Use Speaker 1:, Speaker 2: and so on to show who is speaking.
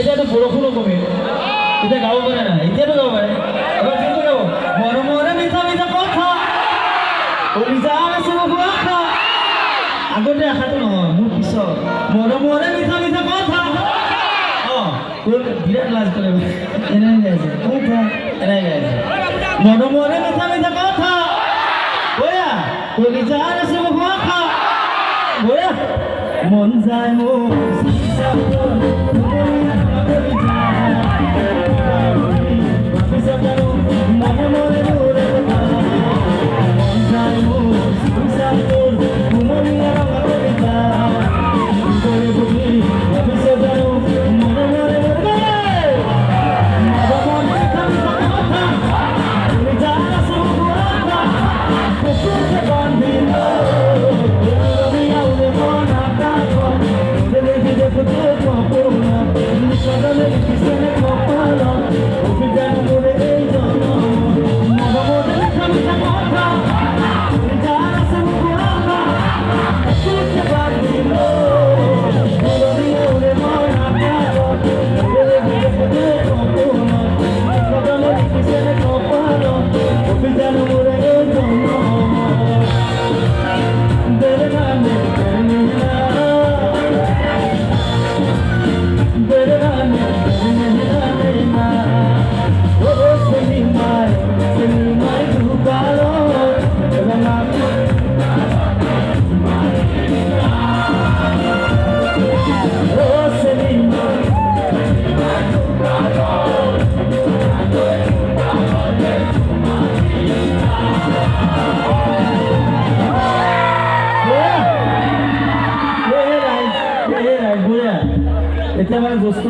Speaker 1: এটা তো বৰষুণো কমে এতিয়া গাব পাৰে না এতিয়াতো গাব পাৰে এবাৰ কিন্তু গাব মৰমৰে মিঠা মিঠা কথা অভিযান আছে আশা আগতে আশাটো নহয় মোৰ পিছত মৰমৰে মিঠা মিঠা কথা বিৰাট লাজ কৰে এনেই গাইছে কথা এনেই গাইছে মৰমৰে মিঠা মিঠা কথা বয়া অভিযান আছে আশা বয়া মন যায় মোৰ এতিয়া মানে বস্তু